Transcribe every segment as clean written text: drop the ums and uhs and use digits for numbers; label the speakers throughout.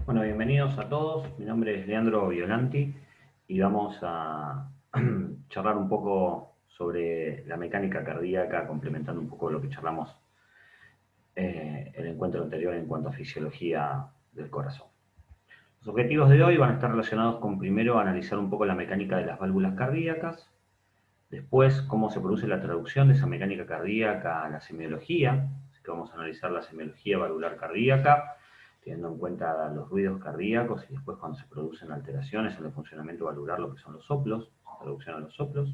Speaker 1: Bueno, bienvenidos a todos. Mi nombre es Leandro Violanti y vamos a charlar un poco sobre la mecánica cardíaca, complementando un poco lo que charlamos el encuentro anterior en cuanto a fisiología del corazón. Los objetivos de hoy van a estar relacionados con, primero, analizar un poco la mecánica de las válvulas cardíacas, después cómo se produce la traducción de esa mecánica cardíaca a la semiología, así que vamos a analizar la semiología valvular cardíaca, teniendo en cuenta los ruidos cardíacos y después cuando se producen alteraciones en el funcionamiento valvular, lo que son los soplos, traducción a los soplos.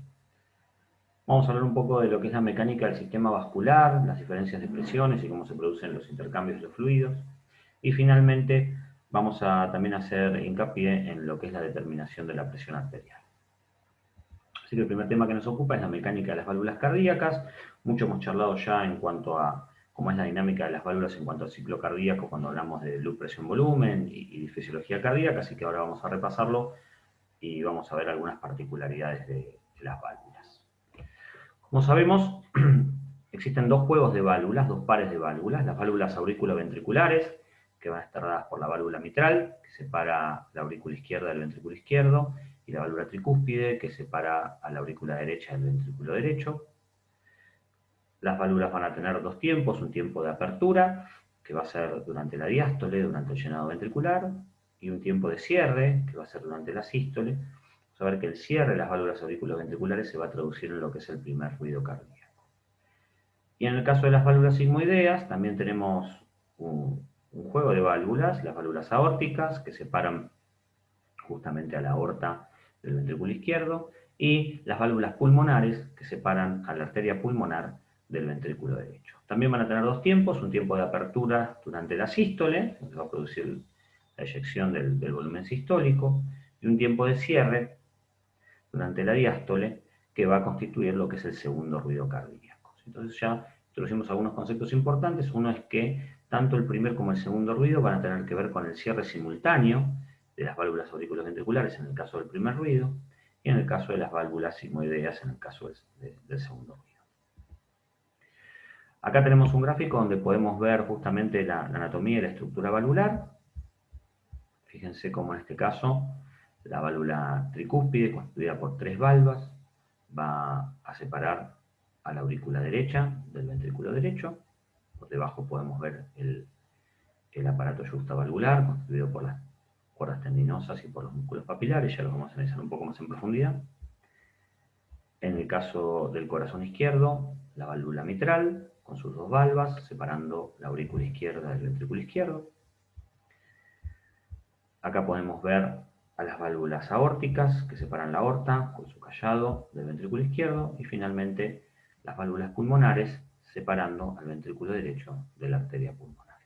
Speaker 1: Vamos a hablar un poco de lo que es la mecánica del sistema vascular, las diferencias de presiones y cómo se producen los intercambios de los fluidos. Y finalmente vamos a también hacer hincapié en lo que es la determinación de la presión arterial. Así que el primer tema que nos ocupa es la mecánica de las válvulas cardíacas. Mucho hemos charlado ya en cuanto a cómo es la dinámica de las válvulas en cuanto al ciclo cardíaco cuando hablamos de loop presión-volumen y fisiología cardíaca, así que ahora vamos a repasarlo y vamos a ver algunas particularidades de las válvulas. Como sabemos, existen dos juegos de válvulas, dos pares de válvulas, las válvulas aurículo-ventriculares, que van a estar dadas por la válvula mitral, que separa la aurícula izquierda del ventrículo izquierdo, y la válvula tricúspide, que separa a la aurícula derecha del ventrículo derecho. Las válvulas van a tener dos tiempos, un tiempo de apertura, que va a ser durante la diástole, durante el llenado ventricular, y un tiempo de cierre, que va a ser durante la sístole. Vamos a ver que el cierre de las válvulas auriculoventriculares se va a traducir en lo que es el primer ruido cardíaco. Y en el caso de las válvulas sigmoideas, también tenemos un juego de válvulas, las válvulas aórticas, que separan justamente a la aorta del ventrículo izquierdo, y las válvulas pulmonares, que separan a la arteria pulmonar del ventrículo derecho. También van a tener dos tiempos, un tiempo de apertura durante la sístole, que va a producir la eyección del volumen sistólico, y un tiempo de cierre durante la diástole, que va a constituir lo que es el segundo ruido cardíaco. Entonces ya introducimos algunos conceptos importantes. Uno es que tanto el primer como el segundo ruido van a tener que ver con el cierre simultáneo de las válvulas auriculoventriculares en el caso del primer ruido, y en el caso de las válvulas sigmoideas en el caso del segundo ruido. Acá tenemos un gráfico donde podemos ver justamente la anatomía y la estructura valvular. Fíjense cómo en este caso la válvula tricúspide, constituida por tres valvas, va a separar a la aurícula derecha del ventrículo derecho. Por debajo podemos ver el aparato yuxtavalvular, constituido por las cuerdas tendinosas y por los músculos papilares, ya los vamos a analizar un poco más en profundidad. En el caso del corazón izquierdo, la válvula mitral, con sus dos valvas, separando la aurícula izquierda del ventrículo izquierdo. Acá podemos ver a las válvulas aórticas, que separan la aorta con su callado del ventrículo izquierdo, y finalmente las válvulas pulmonares, separando al ventrículo derecho de la arteria pulmonar.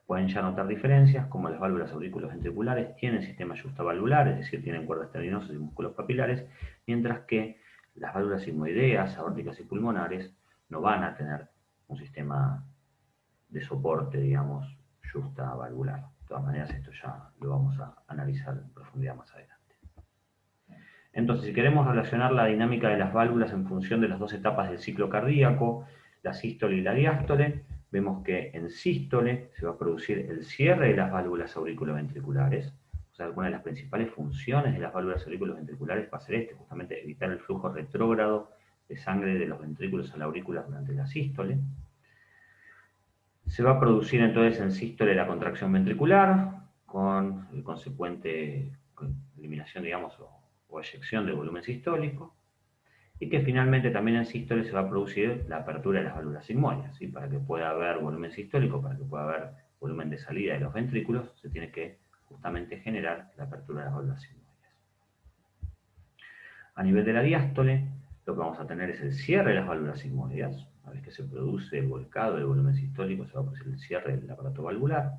Speaker 1: Pueden ya notar diferencias, como las válvulas auriculoventriculares tienen sistema yuxtavalvular, es decir, tienen cuerdas tendinosas y músculos papilares, mientras que las válvulas sigmoideas, aórticas y pulmonares no van a tener un sistema de soporte, digamos, yuxtavalvular. De todas maneras, esto ya lo vamos a analizar en profundidad más adelante. Entonces, si queremos relacionar la dinámica de las válvulas en función de las dos etapas del ciclo cardíaco, la sístole y la diástole, vemos que en sístole se va a producir el cierre de las válvulas auriculoventriculares. O sea, alguna de las principales funciones de las válvulas auriculoventriculares va a ser justamente evitar el flujo retrógrado de sangre de los ventrículos a la aurícula durante la sístole. Se va a producir entonces en sístole la contracción ventricular, con el consecuente eliminación, digamos, o eyección del volumen sistólico, y que finalmente también en sístole se va a producir la apertura de las válvulas sigmoides, ¿sí? Para que pueda haber volumen sistólico, para que pueda haber volumen de salida de los ventrículos, se tiene que justamente generar la apertura de las válvulas sigmoides. A nivel de la diástole, lo que vamos a tener es el cierre de las válvulas sigmoides. Una vez que se produce el volcado del volumen sistólico, se va a producir el cierre del aparato valvular.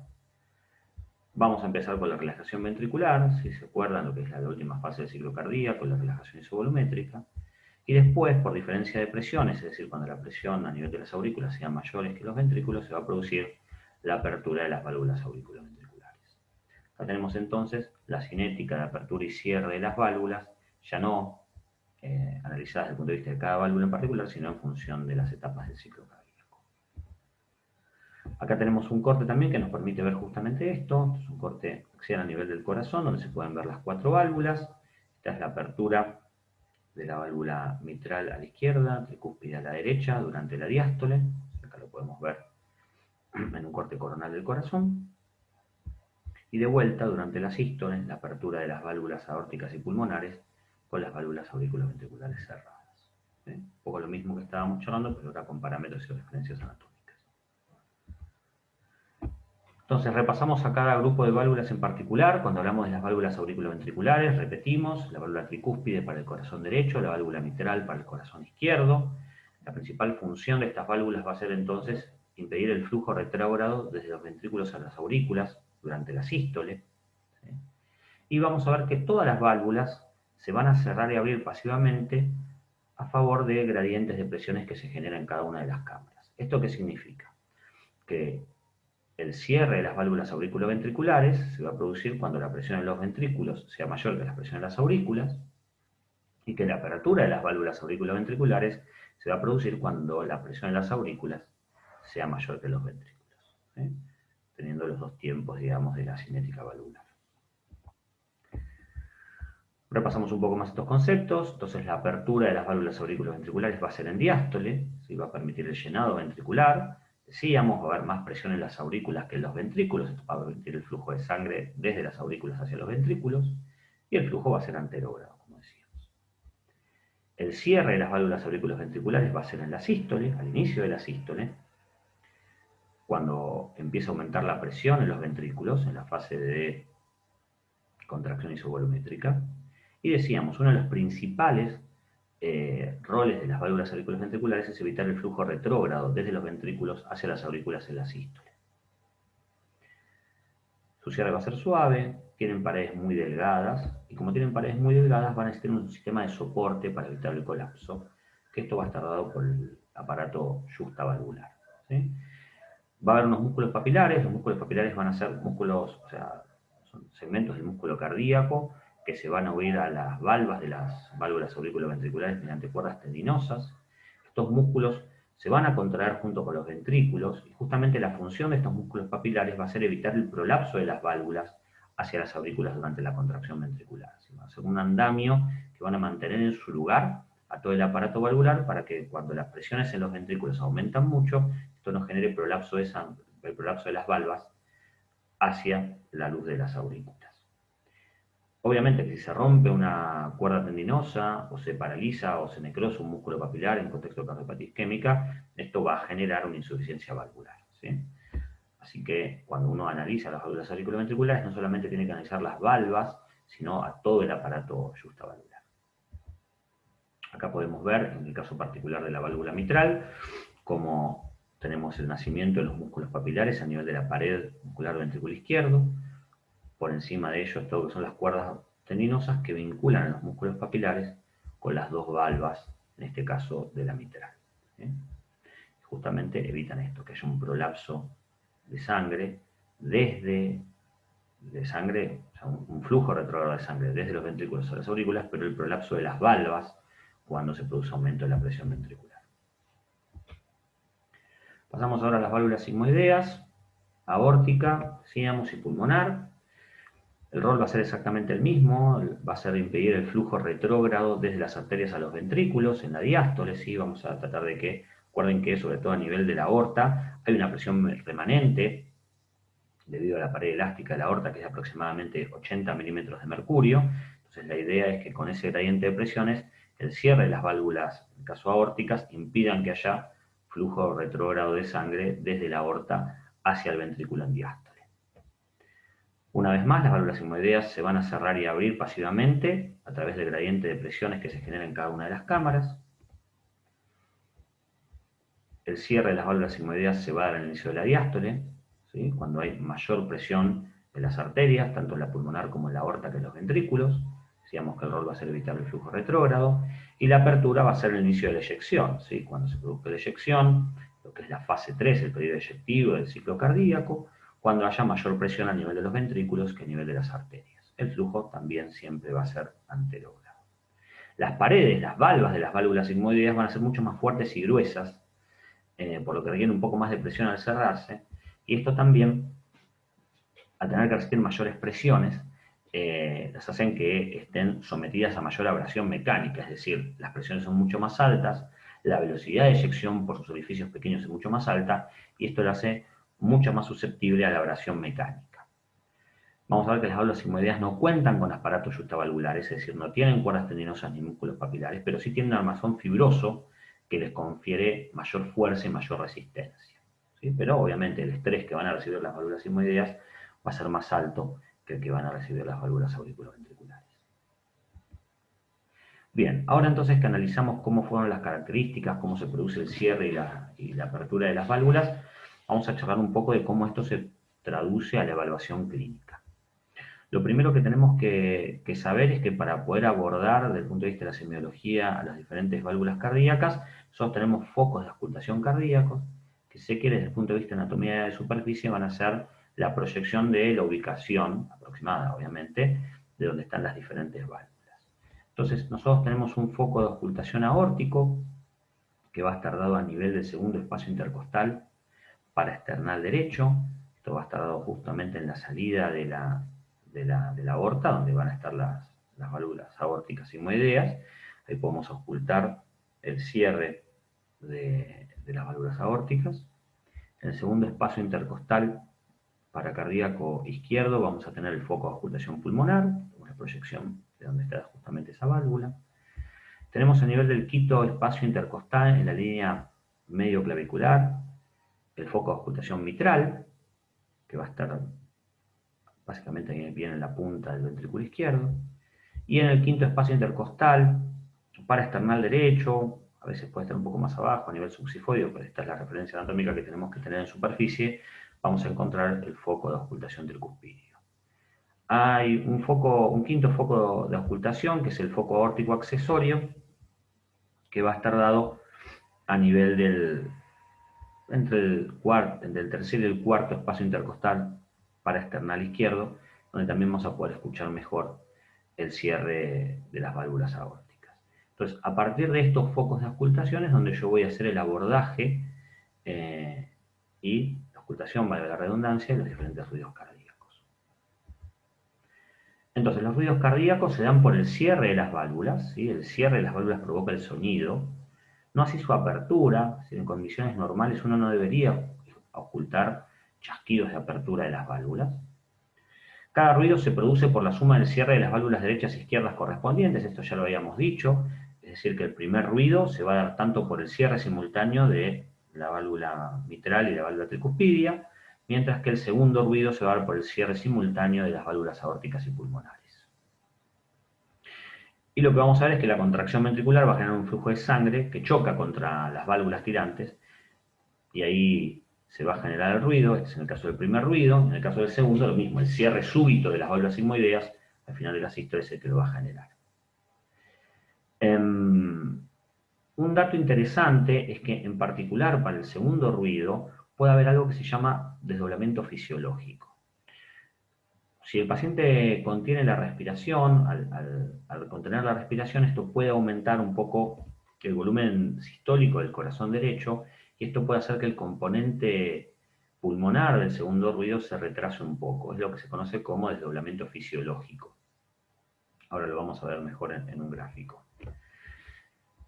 Speaker 1: Vamos a empezar con la relajación ventricular, si se acuerdan lo que es la última fase del ciclo cardíaco, la relajación isovolumétrica. Y después, por diferencia de presiones, es decir, cuando la presión a nivel de las aurículas sea mayores que los ventrículos, se va a producir la apertura de las válvulas auriculoventriculares. Acá tenemos entonces la cinética de apertura y cierre de las válvulas, ya no analizadas desde el punto de vista de cada válvula en particular, sino en función de las etapas del ciclo cardíaco. Acá tenemos un corte también que nos permite ver justamente esto. Es un corte axial a nivel del corazón, donde se pueden ver las 4 válvulas. Esta es la apertura de la válvula mitral a la izquierda, tricúspide a la derecha durante la diástole. Acá lo podemos ver en un corte coronal del corazón. Y de vuelta, durante la sístole, la apertura de las válvulas aórticas y pulmonares con las válvulas auriculoventriculares cerradas. Un poco lo mismo que estábamos charlando, pero ahora con parámetros y referencias anatómicas. Entonces repasamos a cada grupo de válvulas en particular. Cuando hablamos de las válvulas auriculoventriculares, repetimos: la válvula tricúspide para el corazón derecho, la válvula mitral para el corazón izquierdo. La principal función de estas válvulas va a ser entonces impedir el flujo retrógrado desde los ventrículos a las aurículas durante la sístole. Y vamos a ver que todas las válvulas se van a cerrar y abrir pasivamente a favor de gradientes de presiones que se generan en cada una de las cámaras. ¿Esto qué significa? Que el cierre de las válvulas auriculoventriculares se va a producir cuando la presión en los ventrículos sea mayor que la presión en las aurículas, y que la apertura de las válvulas auriculoventriculares se va a producir cuando la presión en las aurículas sea mayor que los ventrículos, teniendo los dos tiempos, digamos, de la cinética valvular. Repasamos un poco más estos conceptos. Entonces, la apertura de las válvulas auriculoventriculares va a ser en diástole, ¿sí? Va a permitir el llenado ventricular. Decíamos, va a haber más presión en las aurículas que en los ventrículos. Esto va a permitir el flujo de sangre desde las aurículas hacia los ventrículos. Y el flujo va a ser anterógrado, como decíamos. El cierre de las válvulas auriculoventriculares va a ser en la sístole, al inicio de la sístole, cuando empieza a aumentar la presión en los ventrículos, en la fase de contracción isovolumétrica. Y decíamos, uno de los principales roles de las válvulas auriculoventriculares es evitar el flujo retrógrado desde los ventrículos hacia las aurículas en la sístole. Su cierre va a ser suave, tienen paredes muy delgadas, y como tienen paredes muy delgadas van a necesitar un sistema de soporte para evitar el colapso, que esto va a estar dado por el aparato justavalvular, ¿sí? Va a haber unos músculos papilares. Los músculos papilares van a ser músculos, o sea, son segmentos del músculo cardíaco que se van a unir a las valvas de las válvulas auriculoventriculares mediante cuerdas tendinosas. Estos músculos se van a contraer junto con los ventrículos, y justamente la función de estos músculos papilares va a ser evitar el prolapso de las válvulas hacia las aurículas durante la contracción ventricular. Va a ser un andamio que van a mantener en su lugar a todo el aparato valvular para que cuando las presiones en los ventrículos aumentan mucho, esto no genere el prolapso de las valvas hacia la luz de las aurículas. Obviamente que si se rompe una cuerda tendinosa, o se paraliza o se necrosa un músculo papilar en contexto de cardiopatía isquémica, esto va a generar una insuficiencia valvular, ¿sí? Así que cuando uno analiza las válvulas auriculoventriculares, no solamente tiene que analizar las valvas, sino a todo el aparato justavalvular. Acá podemos ver, en el caso particular de la válvula mitral, cómo tenemos el nacimiento de los músculos papilares a nivel de la pared muscular ventrículo izquierdo. Por encima de ellos, todo lo que son las cuerdas tendinosas que vinculan a los músculos papilares con las dos valvas, en este caso de la mitral, ¿sí? Justamente evitan esto, que haya un prolapso de sangre o sea, un flujo retrógrado de sangre desde los ventrículos a las aurículas, pero el prolapso de las valvas cuando se produce aumento de la presión ventricular. Pasamos ahora a las válvulas sigmoideas, aórtica, decíamos, y pulmonar. El rol va a ser exactamente el mismo, va a ser impedir el flujo retrógrado desde las arterias a los ventrículos, en la diástole, ¿sí? Vamos a tratar de que, recuerden que sobre todo a nivel de la aorta, hay una presión remanente, debido a la pared elástica de la aorta, que es de aproximadamente 80 milímetros de mercurio. Entonces la idea es que con ese gradiente de presiones, el cierre de las válvulas, en el caso aórticas, impidan que haya flujo retrógrado de sangre desde la aorta hacia el ventrículo en diástole. Una vez más, las válvulas sigmoideas se van a cerrar y abrir pasivamente a través del gradiente de presiones que se genera en cada una de las cámaras. El cierre de las válvulas sigmoideas se va a dar al inicio de la diástole, ¿sí? Cuando hay mayor presión de las arterias, tanto en la pulmonar como en la aorta que en los ventrículos. Decíamos que el rol va a ser evitar el flujo retrógrado. Y la apertura va a ser el inicio de la eyección, ¿sí? Cuando se produzca la eyección, lo que es la fase 3, el periodo eyectivo del ciclo cardíaco, cuando haya mayor presión a nivel de los ventrículos que a nivel de las arterias. El flujo también siempre va a ser anterógrado. Las paredes, las valvas de las válvulas sigmoideas van a ser mucho más fuertes y gruesas, por lo que requieren un poco más de presión al cerrarse, Y esto también, al tener que resistir mayores presiones, las hacen que estén sometidas a mayor abrasión mecánica, es decir, las presiones son mucho más altas, la velocidad de eyección por sus orificios pequeños es mucho más alta, y esto lo hace mucho más susceptible a la abrasión mecánica. Vamos a ver que las válvulas sigmoideas no cuentan con aparatos yustavalvulares, es decir, no tienen cuerdas tendinosas ni músculos papilares, pero sí tienen un armazón fibroso que les confiere mayor fuerza y mayor resistencia, ¿sí? Pero obviamente el estrés que van a recibir las válvulas sigmoideas va a ser más alto que el que van a recibir las válvulas auriculoventriculares. Bien, ahora entonces que analizamos cómo fueron las características, cómo se produce el cierre y la apertura de las válvulas, vamos a charlar un poco de cómo esto se traduce a la evaluación clínica. Lo primero que tenemos que saber es que para poder abordar desde el punto de vista de la semiología a las diferentes válvulas cardíacas, nosotros tenemos focos de auscultación cardíacos, que sé que desde el punto de vista de anatomía de superficie van a ser la proyección de la ubicación, aproximada obviamente, de donde están las diferentes válvulas. Entonces nosotros tenemos un foco de auscultación aórtico, que va a estar dado a nivel del segundo espacio intercostal paraesternal derecho. Esto va a estar dado justamente en la salida de la aorta, donde van a estar las válvulas aórticas sigmoideas. Ahí podemos auscultar el cierre de las válvulas aórticas. En el segundo espacio intercostal paracardíaco izquierdo vamos a tener el foco de auscultación pulmonar, una proyección de donde está justamente esa válvula. Tenemos a nivel del quinto espacio intercostal, en la línea medio clavicular, el foco de auscultación mitral, que va a estar básicamente bien en la punta del ventrículo izquierdo. Y en el quinto espacio intercostal, paraesternal derecho, a veces puede estar un poco más abajo a nivel subsifoideo, pero esta es la referencia anatómica que tenemos que tener en superficie, vamos a encontrar el foco de auscultación tricuspideo. Hay un quinto foco de auscultación, que es el foco aórtico accesorio, que va a estar dado a nivel entre el tercer y el cuarto espacio intercostal paraesternal izquierdo, donde también vamos a poder escuchar mejor el cierre de las válvulas aórticas. Entonces, a partir de estos focos de auscultación es donde yo voy a hacer el abordaje y la auscultación, valga la redundancia, de los diferentes ruidos cardíacos. Entonces, los ruidos cardíacos se dan por el cierre de las válvulas, ¿sí? El cierre de las válvulas provoca el sonido, no así su apertura. Si en condiciones normales uno no debería ocultar chasquidos de apertura de las válvulas. Cada ruido se produce por la suma del cierre de las válvulas derechas e izquierdas correspondientes, esto ya lo habíamos dicho, es decir, que el primer ruido se va a dar tanto por el cierre simultáneo de la válvula mitral y la válvula tricuspidia, mientras que el segundo ruido se va a dar por el cierre simultáneo de las válvulas aórticas y pulmonares. Y lo que vamos a ver es que la contracción ventricular va a generar un flujo de sangre que choca contra las válvulas tirantes, y ahí se va a generar el ruido. Este es en el caso del primer ruido. En el caso del segundo, lo mismo, el cierre súbito de las válvulas sigmoideas al final de la sístole es el que lo va a generar. Un dato interesante es que, en particular para el segundo ruido, puede haber algo que se llama desdoblamiento fisiológico. Si el paciente contiene la respiración, al contener la respiración, esto puede aumentar un poco el volumen sistólico del corazón derecho, y esto puede hacer que el componente pulmonar del segundo ruido se retrase un poco. Es lo que se conoce como desdoblamiento fisiológico. Ahora lo vamos a ver mejor en un gráfico.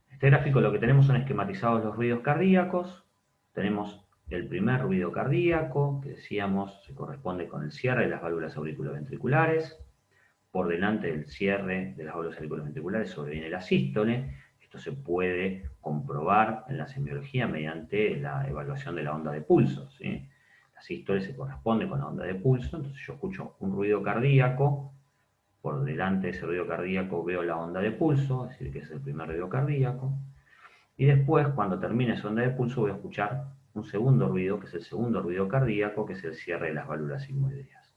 Speaker 1: Este gráfico lo que tenemos son esquematizados los ruidos cardíacos. Tenemos el primer ruido cardíaco, que decíamos se corresponde con el cierre de las válvulas auriculoventriculares. Por delante del cierre de las válvulas auriculoventriculares sobreviene la sístole. Esto se puede comprobar en la semiología mediante la evaluación de la onda de pulso, ¿sí? La sístole se corresponde con la onda de pulso, entonces yo escucho un ruido cardíaco, por delante de ese ruido cardíaco veo la onda de pulso, es decir, que es el primer ruido cardíaco, y después, cuando termine esa onda de pulso, voy a escuchar un segundo ruido, que es el segundo ruido cardíaco, que es el cierre de las válvulas sigmoideas.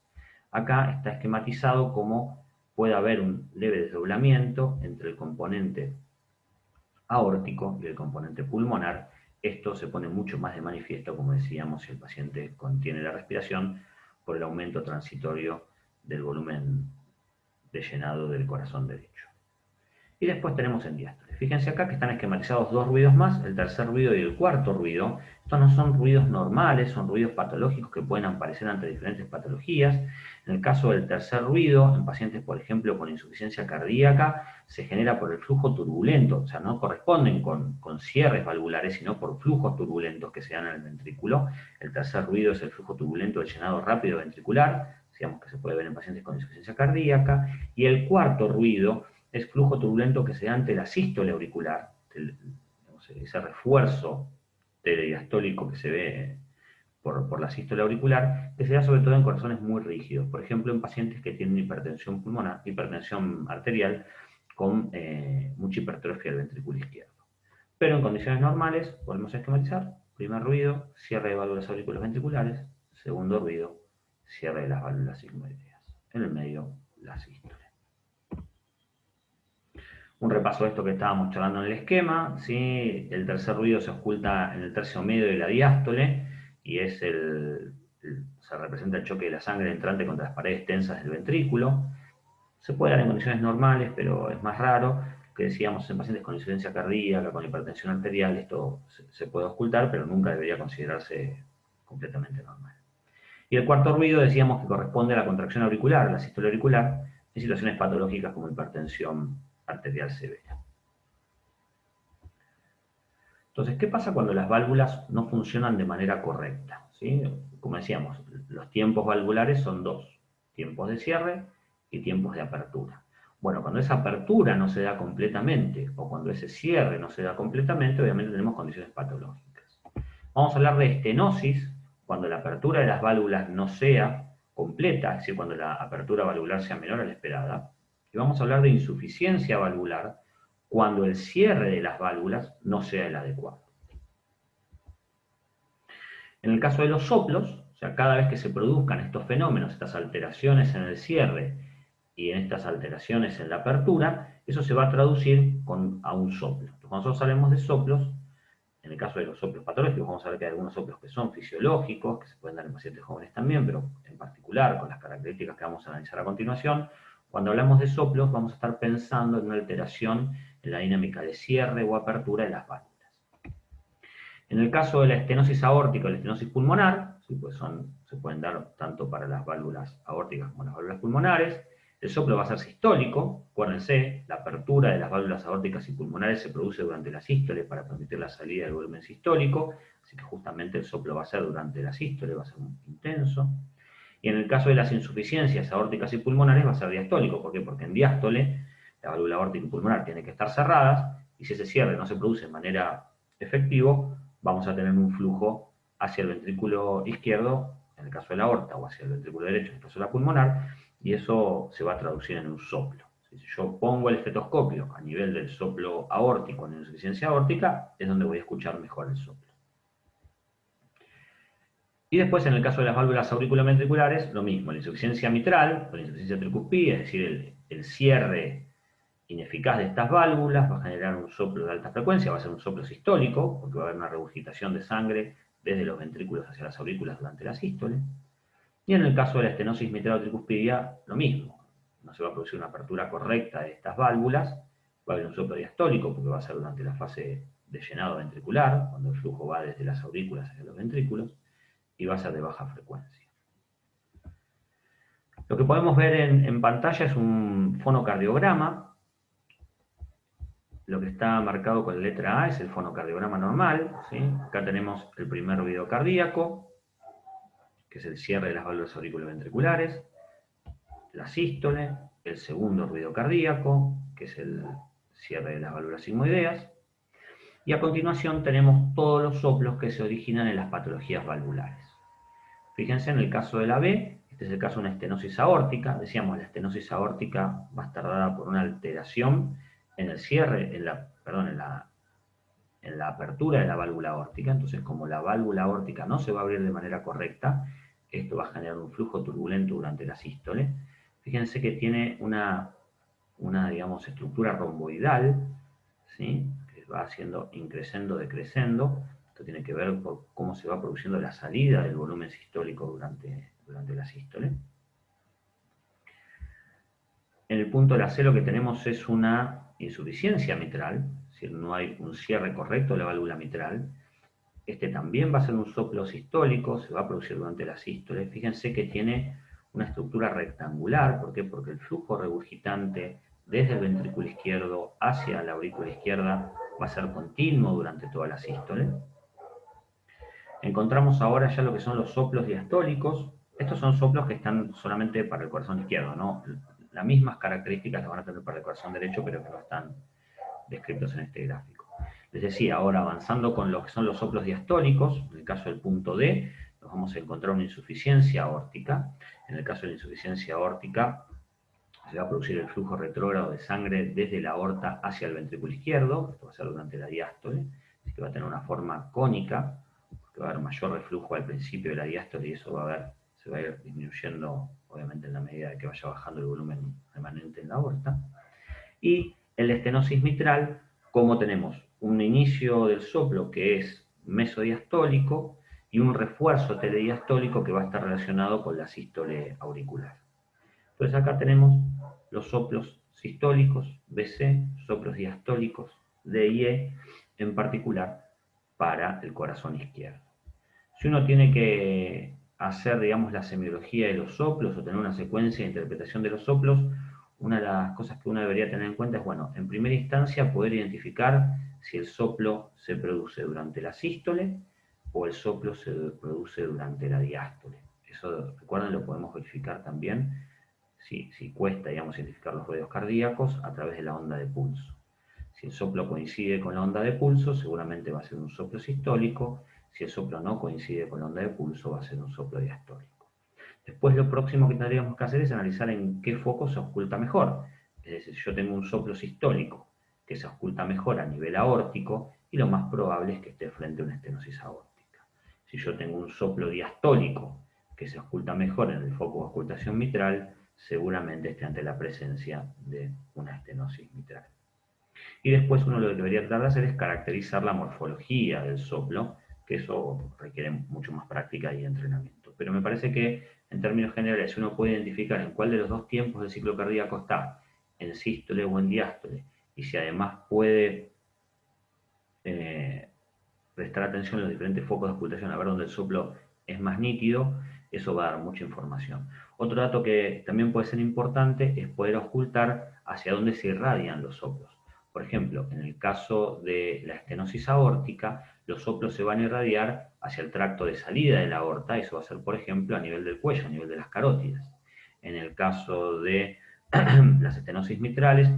Speaker 1: Acá está esquematizado como puede haber un leve desdoblamiento entre el componente aórtico y el componente pulmonar. Esto se pone mucho más de manifiesto, como decíamos, si el paciente contiene la respiración, por el aumento transitorio del volumen de llenado del corazón derecho. Y después tenemos en diástole. Fíjense acá que están esquematizados dos ruidos más, el tercer ruido y el cuarto ruido. Estos no son ruidos normales, son ruidos patológicos que pueden aparecer ante diferentes patologías. En el caso del tercer ruido, en pacientes, por ejemplo, con insuficiencia cardíaca, se genera por el flujo turbulento, o sea, no corresponden con cierres valvulares, sino por flujos turbulentos que se dan en el ventrículo. El tercer ruido es el flujo turbulento del llenado rápido ventricular, digamos que se puede ver en pacientes con insuficiencia cardíaca. Y el cuarto ruido es flujo turbulento que se da ante la sístole auricular, ese refuerzo telediastólico que se ve por la sístole auricular, que se da sobre todo en corazones muy rígidos, por ejemplo en pacientes que tienen hipertensión pulmonar, hipertensión arterial con mucha hipertrofia del ventrículo izquierdo. Pero en condiciones normales, podemos esquematizar: primer ruido, cierre de válvulas auriculares ventriculares; segundo ruido, cierre de las válvulas sigmoideas; en el medio, la sístole. Un repaso de esto que estábamos charlando en el esquema, ¿sí? El tercer ruido se oculta en el tercio medio de la diástole y es se representa el choque de la sangre entrante contra las paredes tensas del ventrículo. Se puede dar en condiciones normales, pero es más raro. Que decíamos, en pacientes con insuficiencia cardíaca, con hipertensión arterial, esto se puede ocultar, pero nunca debería considerarse completamente normal. Y el cuarto ruido decíamos que corresponde a la contracción auricular, la sístole auricular, en situaciones patológicas como hipertensión arterial severa. Entonces, ¿qué pasa cuando las válvulas no funcionan de manera correcta? ¿Sí? Como decíamos, los tiempos valvulares son dos: tiempos de cierre y tiempos de apertura. Bueno, cuando esa apertura no se da completamente o cuando ese cierre no se da completamente, obviamente tenemos condiciones patológicas. Vamos a hablar de estenosis cuando la apertura de las válvulas no sea completa, es decir, cuando la apertura valvular sea menor a la esperada. Y vamos a hablar de insuficiencia valvular cuando el cierre de las válvulas no sea el adecuado. En el caso de los soplos, o sea, cada vez que se produzcan estos fenómenos, estas alteraciones en el cierre y en estas alteraciones en la apertura, eso se va a traducir a un soplo. Entonces, cuando nosotros hablemos de soplos, en el caso de los soplos patológicos, vamos a ver que hay algunos soplos que son fisiológicos, que se pueden dar en pacientes jóvenes también, pero en particular con las características que vamos a analizar a continuación. Cuando hablamos de soplos, vamos a estar pensando en una alteración en la dinámica de cierre o apertura de las válvulas. En el caso de la estenosis aórtica o la estenosis pulmonar, ¿sí? Pues se pueden dar tanto para las válvulas aórticas como las válvulas pulmonares. El soplo va a ser sistólico, acuérdense, la apertura de las válvulas aórticas y pulmonares se produce durante la sístole para permitir la salida del volumen sistólico, así que justamente el soplo va a ser durante la sístole, va a ser muy intenso. Y en el caso de las insuficiencias aórticas y pulmonares va a ser diastólico. ¿Por qué? Porque en diástole la válvula aórtica y pulmonar tienen que estar cerradas, y si ese cierre no se produce de manera efectiva, vamos a tener un flujo hacia el ventrículo izquierdo, en el caso de la aorta, o hacia el ventrículo derecho, en el caso de la pulmonar, y eso se va a traducir en un soplo. Si yo pongo el estetoscopio a nivel del soplo aórtico en insuficiencia aórtica, es donde voy a escuchar mejor el soplo. Y después, en el caso de las válvulas auriculoventriculares, lo mismo: la insuficiencia mitral o la insuficiencia tricuspide, es decir, el cierre ineficaz de estas válvulas va a generar un soplo de alta frecuencia, va a ser un soplo sistólico, porque va a haber una regurgitación de sangre desde los ventrículos hacia las aurículas durante la sístole. Y en el caso de la estenosis mitral o tricuspidia, lo mismo: no se va a producir una apertura correcta de estas válvulas, va a haber un soplo diastólico, porque va a ser durante la fase de llenado ventricular, cuando el flujo va desde las aurículas hacia los ventrículos, y va a ser de baja frecuencia. Lo que podemos ver en pantalla es un fonocardiograma. Lo que está marcado con la letra A es el fonocardiograma normal, ¿sí? Acá tenemos el primer ruido cardíaco, que es el cierre de las válvulas auriculoventriculares, la sístole; el segundo ruido cardíaco, que es el cierre de las válvulas sigmoideas; y a continuación tenemos todos los soplos que se originan en las patologías valvulares. Fíjense en el caso de la B, este es el caso de una estenosis aórtica. Decíamos, la estenosis aórtica va a estar dada por una alteración en el cierre, en la apertura de la válvula aórtica. Entonces, como la válvula aórtica no se va a abrir de manera correcta, esto va a generar un flujo turbulento durante la sístole. Fíjense que tiene una digamos, estructura romboidal, ¿sí? Que va haciendo increscendo, decrescendo. Esto tiene que ver con cómo se va produciendo la salida del volumen sistólico durante la sístole. En el punto de la C lo que tenemos es una insuficiencia mitral, es decir, no hay un cierre correcto de la válvula mitral, este también va a ser un soplo sistólico, se va a producir durante la sístole. Fíjense que tiene una estructura rectangular, ¿por qué? Porque el flujo regurgitante desde el ventrículo izquierdo hacia la aurícula izquierda va a ser continuo durante toda la sístole. Encontramos ahora ya lo que son los soplos diastólicos. Estos son soplos que están solamente para el corazón izquierdo, ¿no? Las mismas características las van a tener para el corazón derecho, pero que no están descritos en este gráfico. Les decía, ahora avanzando con lo que son los soplos diastólicos, en el caso del punto D, nos vamos a encontrar una insuficiencia aórtica. En el caso de la insuficiencia aórtica, se va a producir el flujo retrógrado de sangre desde la aorta hacia el ventrículo izquierdo, esto va a ser durante la diástole, así que va a tener una forma cónica, porque va a haber mayor reflujo al principio de la diástole y eso se va a ir disminuyendo, obviamente, en la medida de que vaya bajando el volumen remanente en la aorta. Y en la estenosis mitral, como tenemos un inicio del soplo que es mesodiastólico y un refuerzo telediastólico que va a estar relacionado con la sístole auricular. Entonces acá tenemos los soplos sistólicos, BC, soplos diastólicos, D y E, en particular para el corazón izquierdo. Si uno tiene que hacer, digamos, la semiología de los soplos o tener una secuencia de interpretación de los soplos, una de las cosas que uno debería tener en cuenta es, bueno, en primera instancia poder identificar si el soplo se produce durante la sístole o el soplo se produce durante la diástole. Eso, recuerden, lo podemos verificar también si cuesta, digamos, identificar los ruidos cardíacos a través de la onda de pulso. Si el soplo coincide con la onda de pulso, seguramente va a ser un soplo sistólico. Si el soplo no coincide con la onda de pulso, va a ser un soplo diastólico. Después lo próximo que tendríamos que hacer es analizar en qué foco se oculta mejor. Es decir, si yo tengo un soplo sistólico que se oculta mejor a nivel aórtico, y lo más probable es que esté frente a una estenosis aórtica. Si yo tengo un soplo diastólico que se oculta mejor en el foco de ocultación mitral, seguramente esté ante la presencia de una estenosis mitral. Y después uno lo que debería tratar de hacer es caracterizar la morfología del soplo, que eso requiere mucho más práctica y entrenamiento. Pero me parece que en términos generales uno puede identificar en cuál de los dos tiempos del ciclo cardíaco está, en sístole o en diástole, y si además puede prestar atención a los diferentes focos de ocultación, a ver dónde el soplo es más nítido, eso va a dar mucha información. Otro dato que también puede ser importante es poder ocultar hacia dónde se irradian los soplos. Por ejemplo, en el caso de la estenosis aórtica, los soplos se van a irradiar hacia el tracto de salida de la aorta, eso va a ser, por ejemplo, a nivel del cuello, a nivel de las carótidas. En el caso de las estenosis mitrales,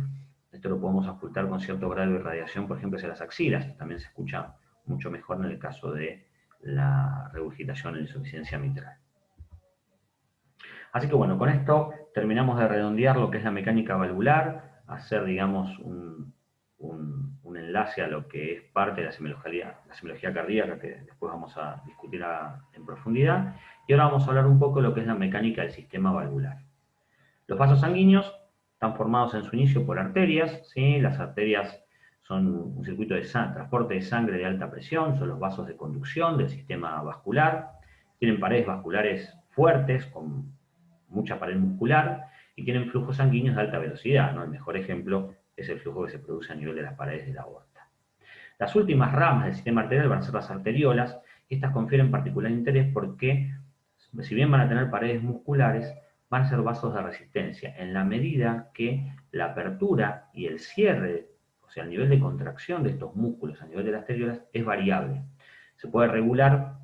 Speaker 1: esto lo podemos ocultar con cierto grado de irradiación, por ejemplo, hacia las axilas, también se escucha mucho mejor en el caso de la regurgitación en insuficiencia mitral. Así que bueno, con esto terminamos de redondear lo que es la mecánica valvular, hacer, digamos, un enlace a lo que es parte de la semiología cardíaca, que después vamos a discutir en profundidad, y ahora vamos a hablar un poco de lo que es la mecánica del sistema valvular. Los vasos sanguíneos están formados en su inicio por arterias, ¿sí? Las arterias son un circuito de transporte de sangre de alta presión, son los vasos de conducción del sistema vascular, tienen paredes vasculares fuertes, con mucha pared muscular, y tienen flujos sanguíneos de alta velocidad, ¿no? El mejor ejemplo es el flujo que se produce a nivel de las paredes de la aorta. Las últimas ramas del sistema arterial van a ser las arteriolas, y estas confieren particular interés porque, si bien van a tener paredes musculares, van a ser vasos de resistencia, en la medida que la apertura y el cierre, o sea, el nivel de contracción de estos músculos a nivel de las arteriolas, es variable. Se puede regular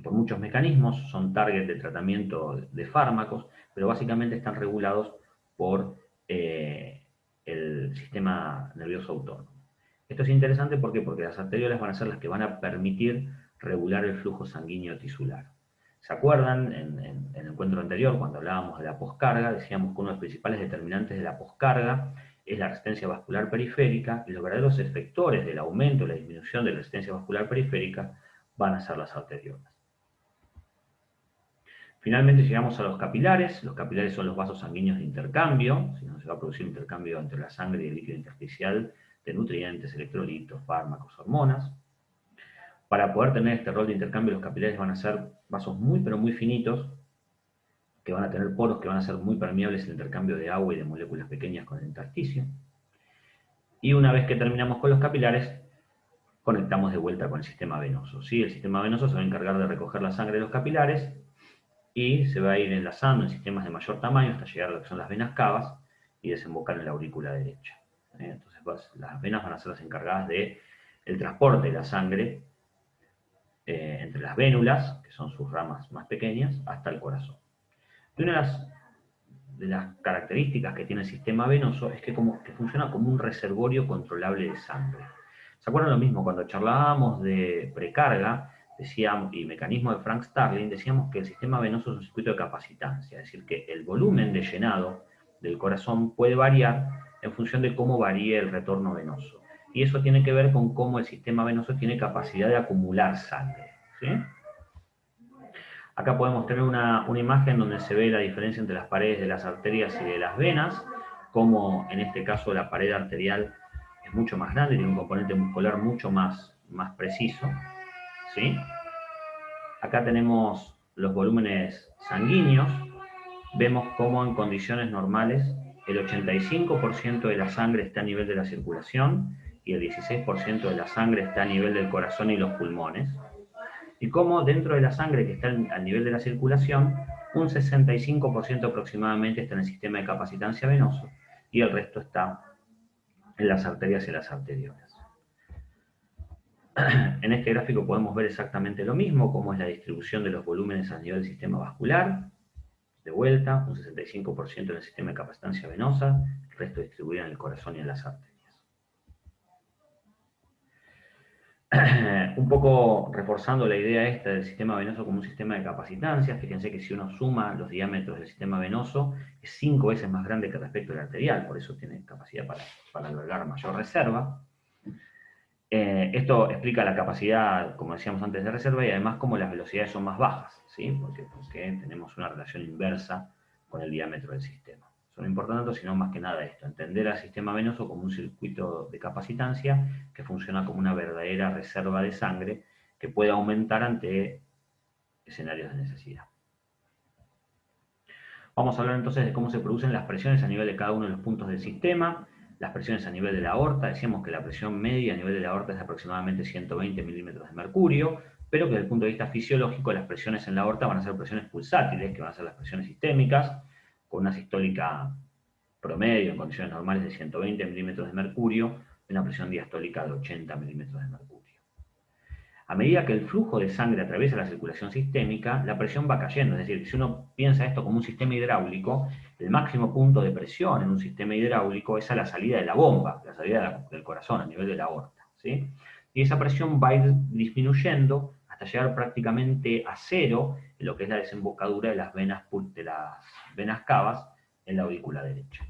Speaker 1: por muchos mecanismos, son target de tratamiento de fármacos, pero básicamente están regulados por el sistema nervioso autónomo. Esto es interesante, ¿por qué? Porque las arteriolas van a ser las que van a permitir regular el flujo sanguíneo tisular. ¿Se acuerdan? En el encuentro anterior, cuando hablábamos de la poscarga, decíamos que uno de los principales determinantes de la poscarga es la resistencia vascular periférica, y los verdaderos efectores del aumento o la disminución de la resistencia vascular periférica van a ser las arteriolas. Finalmente llegamos a los capilares. Los capilares son los vasos sanguíneos de intercambio, si no se va a producir intercambio entre la sangre y el líquido intersticial de nutrientes, electrolitos, fármacos, hormonas. Para poder tener este rol de intercambio, los capilares van a ser vasos muy pero muy finitos, que van a tener poros que van a ser muy permeables al intercambio de agua y de moléculas pequeñas con el intersticio. Y una vez que terminamos con los capilares, conectamos de vuelta con el sistema venoso. ¿Sí? El sistema venoso se va a encargar de recoger la sangre de los capilares y se va a ir enlazando en sistemas de mayor tamaño hasta llegar a lo que son las venas cavas y desembocar en la aurícula derecha. Entonces las venas van a ser las encargadas del transporte de la sangre entre las vénulas, que son sus ramas más pequeñas, hasta el corazón. Y una de las características que tiene el sistema venoso es que funciona como un reservorio controlable de sangre. ¿Se acuerdan lo mismo? Cuando charlábamos de precarga decíamos, y mecanismo de Frank Starling, decíamos que el sistema venoso es un circuito de capacitancia, es decir, que el volumen de llenado del corazón puede variar en función de cómo varíe el retorno venoso. Y eso tiene que ver con cómo el sistema venoso tiene capacidad de acumular sangre. ¿Sí? Acá podemos tener una imagen donde se ve la diferencia entre las paredes de las arterias y de las venas, como en este caso la pared arterial es mucho más grande, tiene un componente muscular mucho más preciso. ¿Sí? Acá tenemos los volúmenes sanguíneos, vemos cómo en condiciones normales el 85% de la sangre está a nivel de la circulación y el 16% de la sangre está a nivel del corazón y los pulmones. Y cómo dentro de la sangre que está al nivel de la circulación, un 65% aproximadamente está en el sistema de capacitancia venoso y el resto está en las arterias y las arteriolas. En este gráfico podemos ver exactamente lo mismo, cómo es la distribución de los volúmenes a nivel del sistema vascular. De vuelta, un 65% en el sistema de capacitancia venosa, el resto distribuido en el corazón y en las arterias. Un poco reforzando la idea esta del sistema venoso como un sistema de capacitancia, fíjense que si uno suma los diámetros del sistema venoso, es 5 veces más grande que respecto al arterial, por eso tiene capacidad para albergar mayor reserva. Esto explica la capacidad, como decíamos antes, de reserva y además cómo las velocidades son más bajas, ¿sí? Porque tenemos una relación inversa con el diámetro del sistema. Eso no importa tanto, sino más que nada esto, entender al sistema venoso como un circuito de capacitancia que funciona como una verdadera reserva de sangre que puede aumentar ante escenarios de necesidad. Vamos a hablar entonces de cómo se producen las presiones a nivel de cada uno de los puntos del sistema. Las presiones a nivel de la aorta, decíamos que la presión media a nivel de la aorta es de aproximadamente 120 milímetros de mercurio, pero que desde el punto de vista fisiológico las presiones en la aorta van a ser presiones pulsátiles, que van a ser las presiones sistémicas, con una sistólica promedio en condiciones normales de 120 milímetros de mercurio y una presión diastólica de 80 milímetros de mercurio. A medida que el flujo de sangre atraviesa la circulación sistémica, la presión va cayendo. Es decir, si uno piensa esto como un sistema hidráulico, el máximo punto de presión en un sistema hidráulico es a la salida de la bomba, la salida del corazón, a nivel de la aorta. ¿Sí? Y esa presión va a ir disminuyendo hasta llegar prácticamente a cero en lo que es la desembocadura de las venas cavas en la aurícula derecha.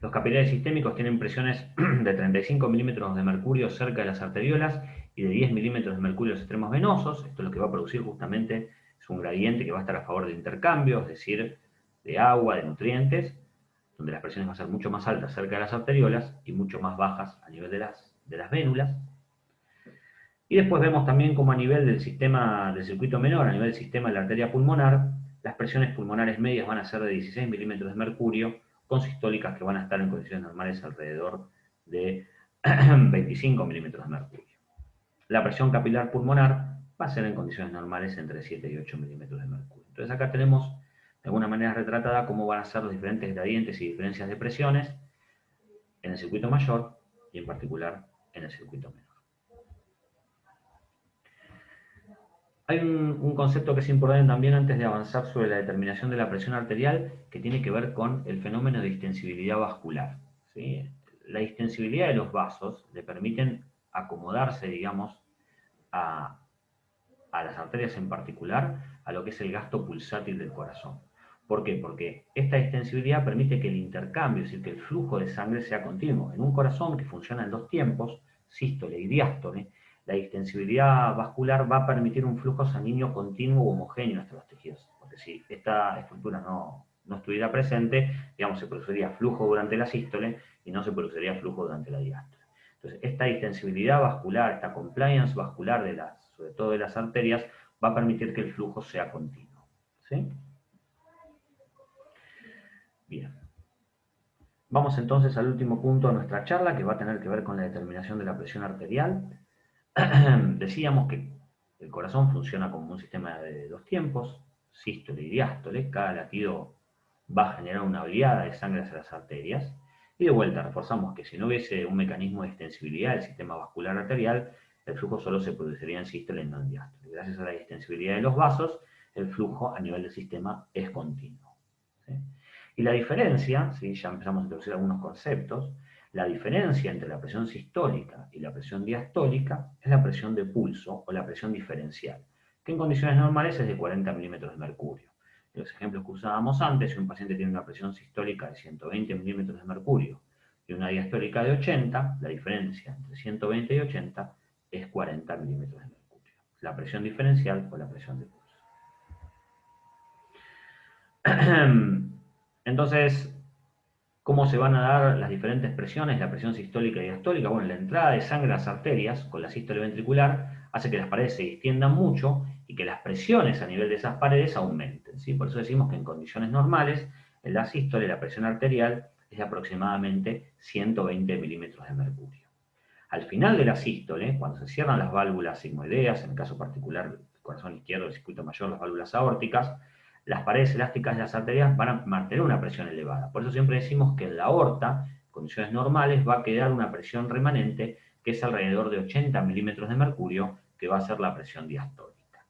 Speaker 1: Los capilares sistémicos tienen presiones de 35 milímetros de mercurio cerca de las arteriolas y de 10 milímetros de mercurio en los extremos venosos. Esto es lo que va a producir justamente es un gradiente que va a estar a favor del intercambio, es decir, de agua, de nutrientes, donde las presiones van a ser mucho más altas cerca de las arteriolas y mucho más bajas a nivel de las vénulas. Y después vemos también como a nivel del circuito menor, a nivel del sistema de la arteria pulmonar, las presiones pulmonares medias van a ser de 16 milímetros de mercurio, con sistólicas que van a estar en condiciones normales alrededor de 25 milímetros de mercurio. La presión capilar pulmonar va a ser en condiciones normales entre 7 y 8 milímetros de mercurio. Entonces acá tenemos de alguna manera retratada cómo van a ser los diferentes gradientes y diferencias de presiones en el circuito mayor y en particular en el circuito menor. Hay un concepto que es importante también antes de avanzar sobre la determinación de la presión arterial que tiene que ver con el fenómeno de distensibilidad vascular. ¿Sí? La distensibilidad de los vasos le permiten acomodarse, digamos, a las arterias en particular, a lo que es el gasto pulsátil del corazón. ¿Por qué? Porque esta distensibilidad permite que el intercambio, es decir, que el flujo de sangre sea continuo. En un corazón que funciona en dos tiempos, sístole y diástole, la distensibilidad vascular va a permitir un flujo sanguíneo continuo u homogéneo hasta los tejidos. Porque si esta estructura no estuviera presente, digamos, se produciría flujo durante la sístole y no se produciría flujo durante la diástole. Entonces, esta distensibilidad vascular, esta compliance vascular sobre todo de las arterias, va a permitir que el flujo sea continuo. ¿Sí? Bien. Vamos entonces al último punto de nuestra charla, que va a tener que ver con la determinación de la presión arterial. Decíamos que el corazón funciona como un sistema de dos tiempos, sístole y diástole. Cada latido va a generar una oleada de sangre hacia las arterias. Y de vuelta reforzamos que si no hubiese un mecanismo de extensibilidad del sistema vascular arterial, el flujo solo se produciría en sístole y no en diástole. Gracias a la extensibilidad de los vasos, el flujo a nivel del sistema es continuo, ¿sí? Y la diferencia, ¿sí? Ya empezamos a introducir algunos conceptos, la diferencia entre la presión sistólica y la presión diastólica es la presión de pulso o la presión diferencial, que en condiciones normales es de 40 milímetros de mercurio. En los ejemplos que usábamos antes, si un paciente tiene una presión sistólica de 120 milímetros de mercurio y una diastólica de 80, la diferencia entre 120 y 80 es 40 milímetros de mercurio. La presión diferencial o la presión de pulso. Entonces, ¿cómo se van a dar las diferentes presiones, la presión sistólica y diastólica? Bueno, la entrada de sangre a las arterias con la sístole ventricular hace que las paredes se distiendan mucho y que las presiones a nivel de esas paredes aumenten, ¿sí? Por eso decimos que en condiciones normales, en la sístole la presión arterial es de aproximadamente 120 milímetros de mercurio. Al final de la sístole, cuando se cierran las válvulas sigmoideas, en el caso particular del corazón izquierdo, el circuito mayor, las válvulas aórticas, las paredes elásticas de las arterias van a mantener una presión elevada. Por eso siempre decimos que en la aorta, en condiciones normales, va a quedar una presión remanente que es alrededor de 80 milímetros de mercurio, que va a ser la presión diastólica.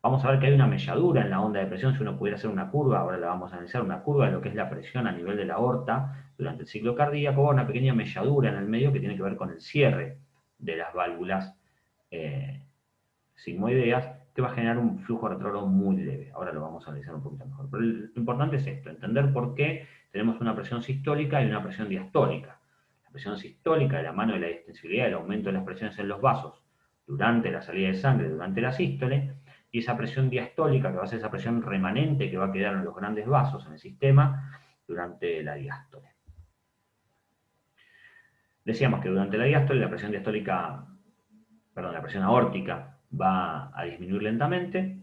Speaker 1: Vamos a ver que hay una melladura en la onda de presión. Si uno pudiera hacer una curva, ahora la vamos a analizar, una curva de lo que es la presión a nivel de la aorta durante el ciclo cardíaco, una pequeña melladura en el medio que tiene que ver con el cierre de las válvulas sigmoideas, que va a generar un flujo retrógrado muy leve. Ahora lo vamos a analizar un poquito mejor. Pero lo importante es esto, entender por qué tenemos una presión sistólica y una presión diastólica. La presión sistólica, de la mano de la extensibilidad, el aumento de las presiones en los vasos durante la salida de sangre, durante la sístole, y esa presión diastólica, que va a ser esa presión remanente que va a quedar en los grandes vasos en el sistema durante la diástole. Decíamos que durante la diástole la presión diastólica, perdón, la presión aórtica va a disminuir lentamente,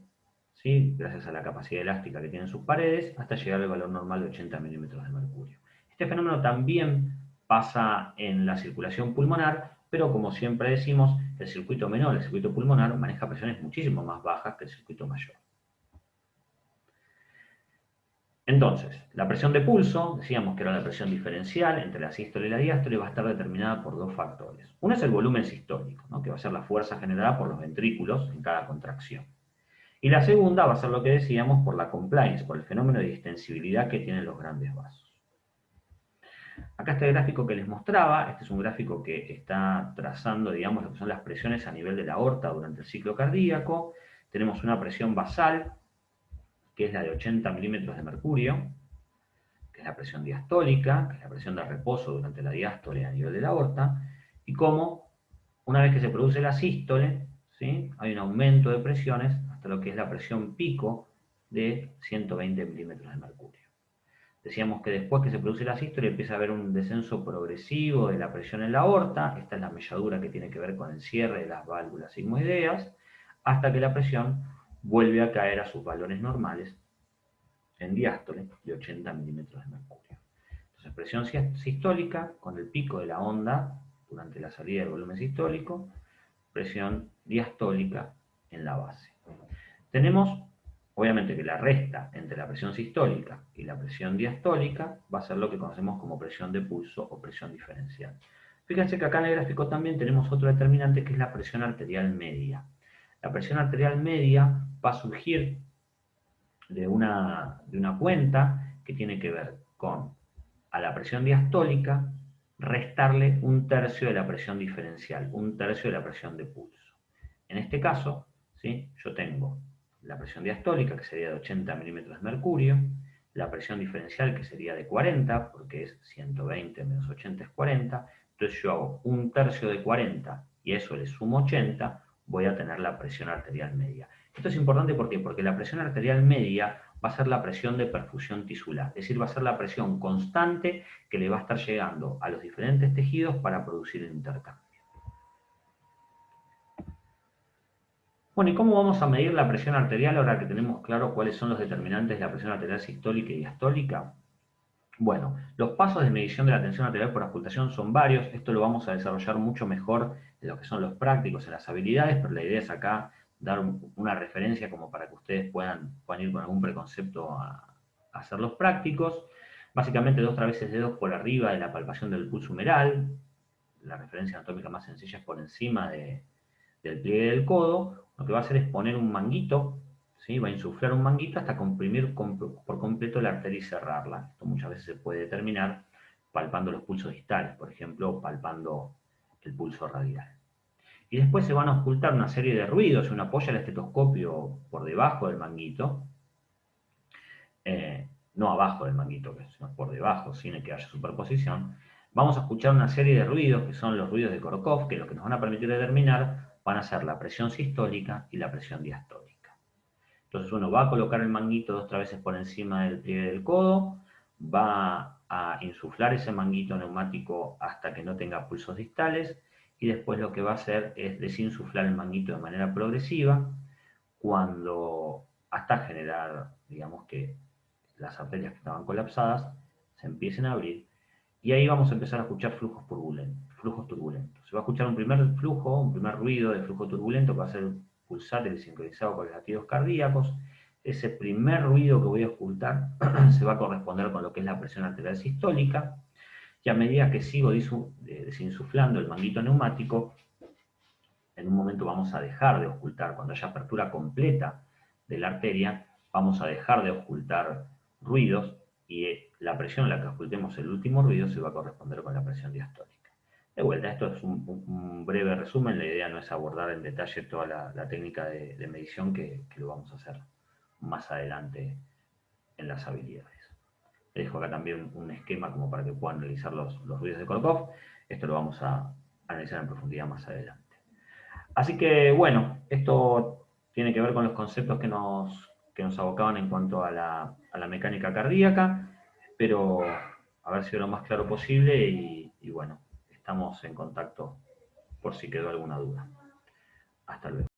Speaker 1: ¿sí? Gracias a la capacidad elástica que tienen sus paredes, hasta llegar al valor normal de 80 milímetros de mercurio. Este fenómeno también pasa en la circulación pulmonar, pero como siempre decimos, el circuito menor, el circuito pulmonar, maneja presiones muchísimo más bajas que el circuito mayor. Entonces, la presión de pulso, decíamos que era la presión diferencial entre la sístole y la diástole, va a estar determinada por dos factores. Uno es el volumen sistólico, ¿no? Que va a ser la fuerza generada por los ventrículos en cada contracción. Y la segunda va a ser lo que decíamos por la compliance, por el fenómeno de extensibilidad que tienen los grandes vasos. Acá está el gráfico que les mostraba. Este es un gráfico que está trazando, digamos, lo que son las presiones a nivel de la aorta durante el ciclo cardíaco. Tenemos una presión basal, que es la de 80 milímetros de mercurio, que es la presión diastólica, que es la presión de reposo durante la diástole a nivel de la aorta, y cómo una vez que se produce la sístole, ¿sí? Hay un aumento de presiones hasta lo que es la presión pico de 120 milímetros de mercurio. Decíamos que después que se produce la sístole empieza a haber un descenso progresivo de la presión en la aorta. Esta es la melladura que tiene que ver con el cierre de las válvulas sigmoideas, hasta que la presión vuelve a caer a sus valores normales en diástole de 80 milímetros de mercurio. Entonces, presión sistólica con el pico de la onda durante la salida del volumen sistólico, presión diastólica en la base. Tenemos, obviamente, que la resta entre la presión sistólica y la presión diastólica va a ser lo que conocemos como presión de pulso o presión diferencial. Fíjense que acá en el gráfico también tenemos otro determinante que es la presión arterial media. La presión arterial media va a surgir de una cuenta que tiene que ver con a la presión diastólica restarle un tercio de la presión diferencial, un tercio de la presión de pulso. En este caso, ¿sí? Yo tengo la presión diastólica, que sería de 80 milímetros de mercurio, la presión diferencial, que sería de 40, porque es 120 menos 80 es 40, entonces yo hago un tercio de 40 y a eso le sumo 80, voy a tener la presión arterial media. Esto es importante ¿por qué? Porque la presión arterial media va a ser la presión de perfusión tisular, es decir, va a ser la presión constante que le va a estar llegando a los diferentes tejidos para producir el intercambio. Bueno, ¿y cómo vamos a medir la presión arterial ahora que tenemos claro cuáles son los determinantes de la presión arterial sistólica y diastólica? Bueno, los pasos de medición de la tensión arterial por auscultación son varios. Esto lo vamos a desarrollar mucho mejor en lo que son los prácticos, en las habilidades, pero la idea es acá dar una referencia como para que ustedes puedan ir con algún preconcepto a hacer los prácticos. Básicamente 2 veces dedos por arriba de la palpación del pulso humeral. La referencia anatómica más sencilla es por encima del pliegue del codo. Lo que va a hacer es poner un manguito, ¿sí? Va a insuflar un manguito hasta comprimir por completo la arteria y cerrarla. Esto muchas veces se puede determinar palpando los pulsos distales, por ejemplo, palpando el pulso radial. Y después se van a ocultar una serie de ruidos. Uno apoya el estetoscopio por debajo del manguito, no abajo del manguito, sino por debajo, sin que haya superposición. Vamos a escuchar una serie de ruidos, que son los ruidos de Korokov, que lo que nos van a permitir determinar van a ser la presión sistólica y la presión diastólica. Entonces uno va a colocar el manguito 2 veces por encima del pliegue del codo, va a insuflar ese manguito neumático hasta que no tenga pulsos distales, y después lo que va a hacer es desinsuflar el manguito de manera progresiva hasta generar, digamos, que las arterias que estaban colapsadas se empiecen a abrir, y ahí vamos a empezar a escuchar flujos turbulentos. Se va a escuchar un primer flujo, un primer ruido de flujo turbulento que va a ser pulsátil sincronizado con los latidos cardíacos. Ese primer ruido que voy a ocultar se va a corresponder con lo que es la presión arterial sistólica, y a medida que sigo desinsuflando el manguito neumático, en un momento vamos a dejar de ocultar, cuando haya apertura completa de la arteria, vamos a dejar de ocultar ruidos, y la presión en la que ocultemos el último ruido se va a corresponder con la presión diastólica. De vuelta, esto es un breve resumen. La idea no es abordar en detalle toda la técnica de medición, que lo vamos a hacer más adelante en las habilidades. Les dejo acá también un esquema como para que puedan realizar los ruidos de Korokov. Esto lo vamos a analizar en profundidad más adelante. Así que bueno, esto tiene que ver con los conceptos que nos abocaban en cuanto a la mecánica cardíaca. Espero haber sido lo más claro posible, y bueno, estamos en contacto por si quedó alguna duda. Hasta luego.